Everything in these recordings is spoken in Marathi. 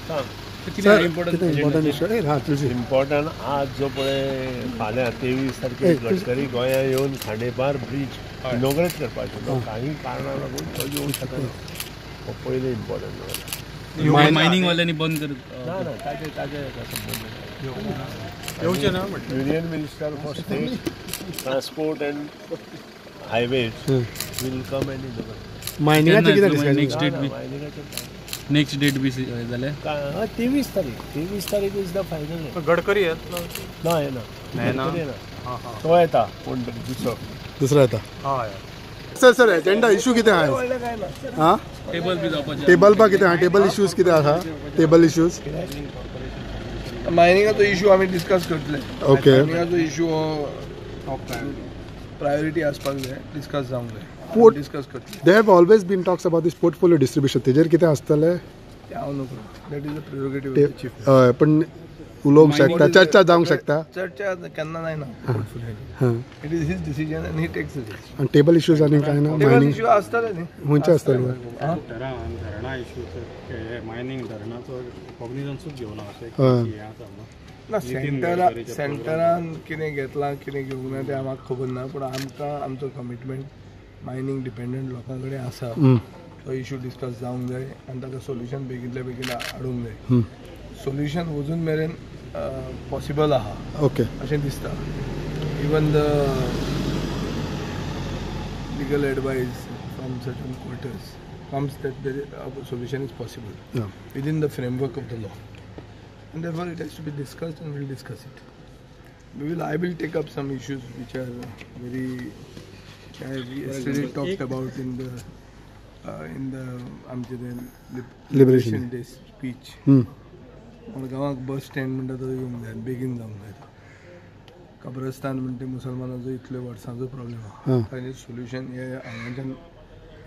इम्पॉर्टंट इश्यू इम्पॉर्टंट आज जो पळय फाल्यां 23 तारखेक गडकरी गोंया येवन खांडेपार ब्रीज इनॉग्रेट करपाचो काही कारणां लागून तो येवंक शकना हो पयलें इम्पॉर्टंट मायनिंग वाल्यांनी बंद करत ना ना ताजे येवचें ना union minister for state transport and highways will come and inaugurate मायनिंगाचें कितें नेक्स्ट डेट बी जालें 23 तारीख इज द फायनल गडकरी ना येना तो येता कोण तरी दुसरो येता सर एजेंडा इशू कितें आहा हां टेबल बी जावपाचें टेबल पा कितें आहा टेबल इश्यूज कितें आहा टेबल इश्यूज मायनिंगाचो इशू आमी डिस्कस करतले ओके मायनिंगाचो इशू प्रायोरिटी आसपाक जाय डिस्कस जावंक जाय डिस्कस करतले they have always been talks about this portfolio distribution तेजेर कितें आसतलें हांव नको that is a prerogative of the chief हय पण उलोवंक शकता चर्चा जावंक शकता चर्चा केन्ना जायना portfolio it is his decision and he takes it आनी टेबल इश्यूज आनी कांय ना मायनिंग इशू आसतले न्ही खंयचे आसतले धरणा इश्यूज मायनिंग धरणाचो कॉग्निजन्सूच घेवना अशें ना सेंटरान कितें घेतलां कितें घेवंक ना तें म्हाका खबर ना पूण आमकां आमचो कमिटमेंट मायनिंग डिपेंडंट लोकां कडेन आसा तो इशू डिस्कस जावंक जाय आनी ताका सोल्युशन बेगींतल्या बेगीन हाडूंक जाय सोल्युशन अजून मेरेन पॉसिबल आहा ओके अशें दिसता even the legal advice from certain quarters comes that the solution is possible within the framework of the law, and therefore it has to be discussed, and we'll discuss it. I will take up some issues which are very I yesterday talked about in the Liberation Day speech. गांवाक बस स्टँड म्हणटा तो येवंक जाय बेगीन जावंक जाय कब्रस्तान म्हणटा मुसलमानाचो इतल्या वर्सांचो प्रॉब्लेम आहा ताजें सोल्युशन हे हांगाच्यान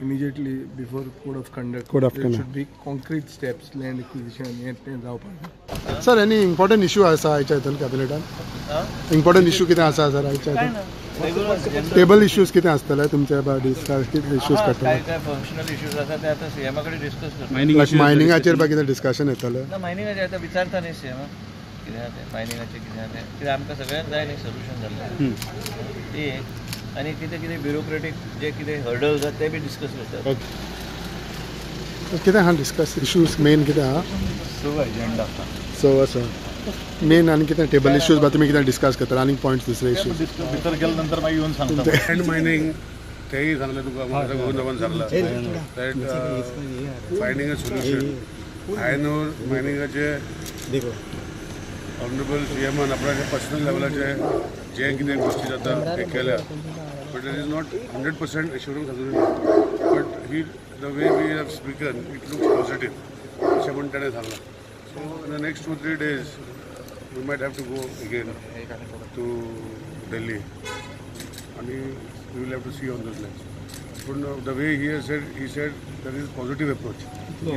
immediately before code of conduct there should be concrete steps land acquisition हे जावपाक सर एनी इम्पॉर्टंट इश्यू आसा आयच्या हितून कॅबिनेटान इम्पॉर्टंट इश्यू कितें आसा सर आयच्या हितून टेबल इश्यूज कितें आसतले तुमचे डिस्कस कितें इश्यूज करतले काय फंक्शनल इश्यूज आसा ते आतां सीएमा कडेन डिस्कस करता मायनिंगाचेर बा कितें डिस्कशन येतलें ना मायनिंगाचेर आतां विचारता न्ही सीएमा कितें आहा तें मायनिंगाचें कितें आहा तें कित्याक आमकां सगळ्यांक जाय न्ही सोल्युशन जाल्लें ती आनी कितें कितें ब्युरोक्रेटीक जे कितें हर्डल्स आसा ते बी डिस्कस करतात कितें आहा डिस्कस इश्यूज मेन कितें आहा एजेंडा सो आसा मेन आनी कितें टेबल इश्यूज बा तुमी कितें डिस्कस करता आनी पॉयंट्स दुसरे इश्यूज भितर गेले नंतर मागीर येवन सांगता लँड मायनिंग तेही सांगलें तुका गोवन सांगला दॅट फायंडींग अ सोल्युशन हायनूर मायनिंगाचे ऑनरेबल सीएमान आपल्या पर्सनल लेवलाचे जे कितें गोष्टी जाता ते केल्या but it is not 100% assurance अजून but he the way we have spoken it looks positive अशें म्हण ताणें सांगलां so in the next 2-3 days we might have to go again to Delhi आनी we will have to see on those lines पूण the way he said that is positive approach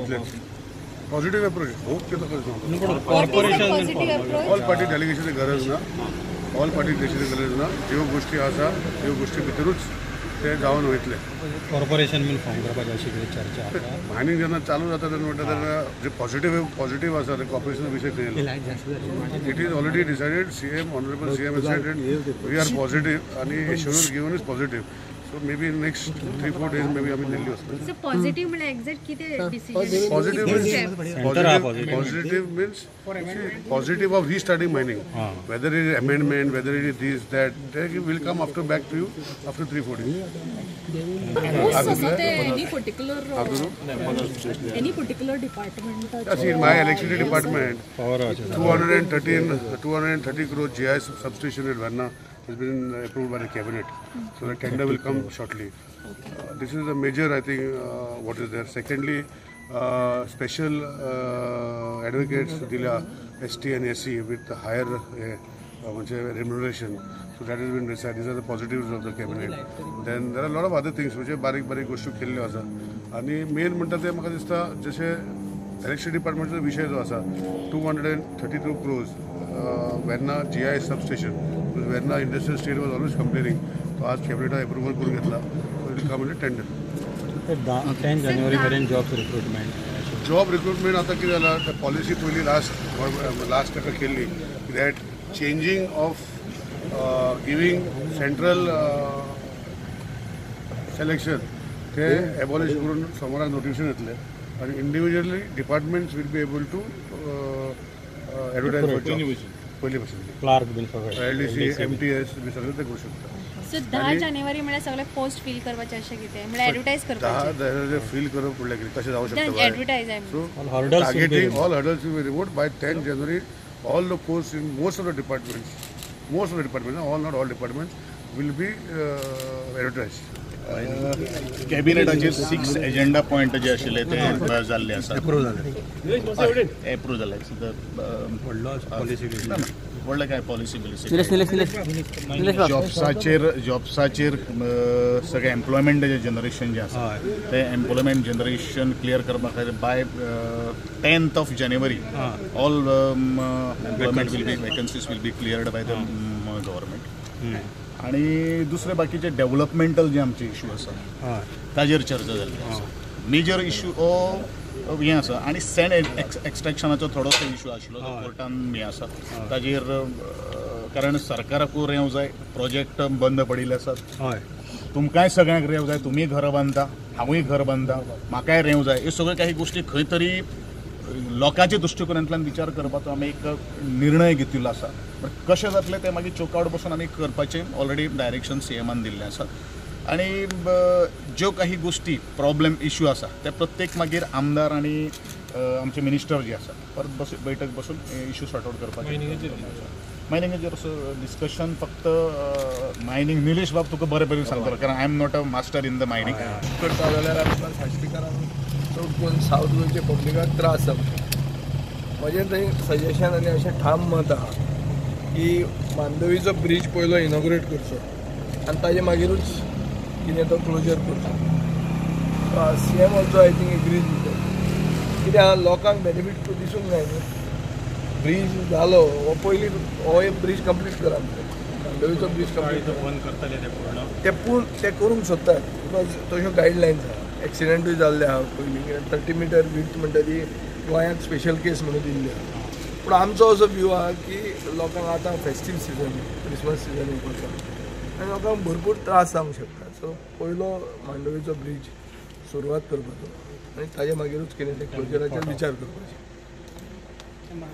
इतलेंच पॉझिटिव्ह अप्रोच खूब कितें कॉर्पोरेशन ऑल पार्टी डेलिगेशनची गरज ना ऑल पार्टी डेलिगेशनची गरज ना ज्यो गोष्टी आसा त्यो गोष्टी भितरूच ते जावन वयतले कॉर्पोरेशन बीन फॉर्म करपाची अशी कितें चर्चा मायनिंग जेन्ना चालू जाता तेन्ना म्हणटा तेन्ना जे पॉझिटिव्ह आसा ते कॉर्पोरेशन विशय केलेलो it is already decided CM honourable CM decided we are positive आनी assurance given is positive so may be next 3-4 days may be आमी दिल्ली वचतले सो पॉझिटिव्ह म्हणजे एक्झॅक्ट कितें decision positive means positive of restarting mining whether it is amendment whether it is this that ते will come after back to you after 3-4 days any particular department see in my electricity department 230 crore GI substation at Varna has been approved by the cabinet, so the tender will come shortly. This is a major, I think, what is there. Secondly, special advocates dila ST and SC with the higher remuneration, so that has been decided. These are the positives of the cabinet. Then there are a lot of other things which बारीक गोष्टी केल्ल्यो आसा आनी मेन म्हणटा ते म्हाका दिसता जशें इलेक्ट्रिसिटी डिपार्टमेंटाचो विशय जो आसा 232 crores Verna GI substation Verna industrial state was always complaining तो आज कॅबिनेटान एप्रुवल करून घेतला so it will come in tender 10 जानेवारी मेरेन जॉब्स रिक्रुटमेंट जॉब रिक्रुटमेंट आता कितें जालां पॉलिसी पयली लास्ट ताका केल्ली that changing of giving central selection ते एबॉलिश करून समोराक नोटिफिकेशन येतलें आनी individually departments will be able to advertise for job पयली भशेन क्लार्क बीन सगळें LDC MTS बी सगळें ते करूं शकता. सो 10 जानेवारी म्हळ्यार सगळे पोस्ट फिल करपाचे अशें कितें म्हळ्यार एडवर्टायज करपाचे 10 फील करप म्हणल्यार कितें कशें जावं शकता advertise I so targeting all hurdles will be removed by 10 January. All the posts in most of the departments, all not all departments, will be advertised. कॅबिनेटाचेर 6 agenda point जे आशिल्ले ते जाल्ले आसात. एप्रूव जाले. व्हडलो काय पॉलिसी जॉब्साचेर सगळें एम्प्लॉयमेंट जनरेशन जे आसा ते एम्प्लॉयमेंट जनरेशन क्लियर करपा खातीर by 10th January all employment vacancies will be cleared by the government. आणि दुसरे बाकीचे डेव्हलपमेंटल जे आमचे इश्यू आसा ताजेर चर्चा जाल्ली आसा. मेजर इश्यू हें आसा आनी सँड एक्सट्रॅक्शनाचो थोडोसो इश्यू आशिल्लो तो कोर्टान हें आसा ताजेर कारण सरकाराकूय रेंव जाय प्रोजेक्ट बंद पडिल्ले आसात. तुमकांय सगळ्यांक रेंव जाय तुमी घरां बांदता हांवूय घर बांदता म्हाकाय रेंव जाय ह्यो सगळ्यो काही गोश्टी खंय तरी लोकांच्या दृश्टिकोनांतल्यान विचार करपाचो आमी एक निर्णय घेतिल्लो आसा. कशें जातलें तें मागीर चोकआउट बसून आमी करपाचें ऑलरेडी डायरेक्शन CMान दिल्लें आसा. आणि ज्यो काही गोष्टी प्रॉब्लेम इश्यू आसा ते प्रत्येक मागीर आमदार आणि आमचे मिनिस्टर जे आसा परत बैठक बसून इश्यू सॉर्ट आउट करपाचे. मायनिंगाचेर डिस्कशन फक्त मायनिंग निलेश बाब तुका बरे बरें सांगतलो कारण I am not a master in the mining. करता जाल्यार आमकां खासगीकरान चड करून सावथ गोंयच्या पब्लिकाक त्रास जाता. म्हजें थंय सजेशन आनी अशें ठाम मत आहा की मांडवीचो ब्रीज पयलो इनॉग्रेट करचो आनी ताजे मागीरूच कितें तो क्लोजर करचो. CM also I think agrees with that. कित्याक लोकांक बेनिफीट दिसूंक जाय न्ही. ब्रीज जालो हो पयलीं हो एक ब्रीज कंप्लीट करा मांडवीचो ब्रीज कंप्लीट बंद करतले ते पूर्ण ते करूंक सोदतात बिकॉज तश्यो गायडलायन्स आहा. एक्सिडेंटूय जाल्ले आहा पयलीं 30 मीटर विड्थ म्हणटा ती गोंयांत स्पेशल केस म्हणून दिल्ली आहा. पूण आमचो असो व्यू आहा की लोकांक आतां फेस्टीव सिजन क्रिसमस सिजन येवपाचो आनी लोकांक भरपूर त्रास जावंक शकता. सो पयलो मांडवीचो ब्रीज सुरवात करपाचो आनी ताजे मागीरूच कितें ते क्लोजराचेर विचार करपाचो.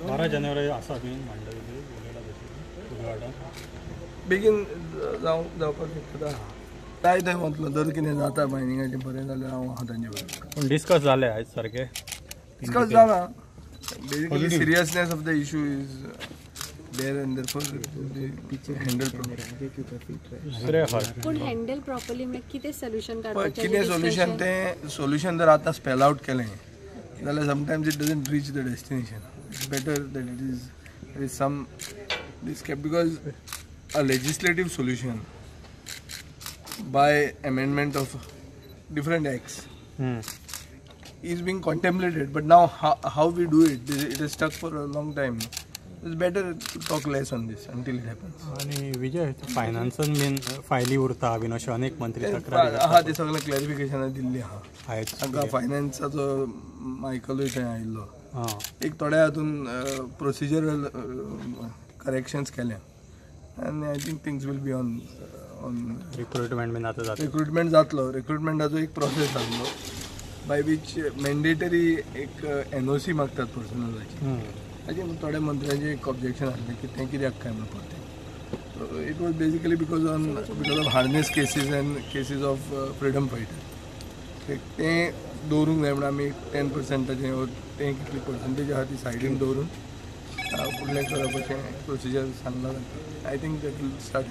12 जानेवारी आसा बीन मांडवी बेगीन जावपाक शकता. काय थंय वतलो जर कितें जाता मायनिंगाचें बरें जाल्यार हांव आहा तांचे बरोबर. पूण डिस्कस जालें आयज सारकें डिस्कस जालां. Basically seriousness of the issue is there and therefore handle properly. पूण हँडल प्रॉपर्ली म्हळ्यार कितें सोल्युशन काडपाचें कितें सोल्युशन जर आतां स्पेल आउट केलें जाल्यार sometimes it doesn't reach the destination. It's better that it is some this because a legislative solution by amendment of different acts is being contemplated, but now how we do it is stuck for a long time. It's better to talk less on this until it happens. आणि विजय फायनान्सान बीन फायली उरता बीन अशें अनेक मंत्री आहा ते सगळें क्लॅरिफिकेशनां दिल्ली आहा. आयज फायनान्साचो मायकलूय थंय आयिल्लो. एक थोड्या हातून प्रोसिजरल करेक्शन्स केल्या आनी I think things will be on recruitment बीन आतां जाता. रिक्रुटमेंट जातलो. रिक्रुटमेंटाचो एक प्रोसेस जाल्लो बाय वीच मॅन्डेटरी एक NOC मागतात पर्सनलाची. ताजेर थोड्या मंत्र्यांचे एक ऑब्जेक्शन आसलें की तें कित्याक काय म्हणून. It was basically because of harness cases end cases of freedom fighter तें दवरूंक जाय म्हणून आमी 10% तें कितली पर्संटेज आहा ती सायडीन दवरून फुडलें करप अशें प्रोसिजर सांगलां. I think that will start.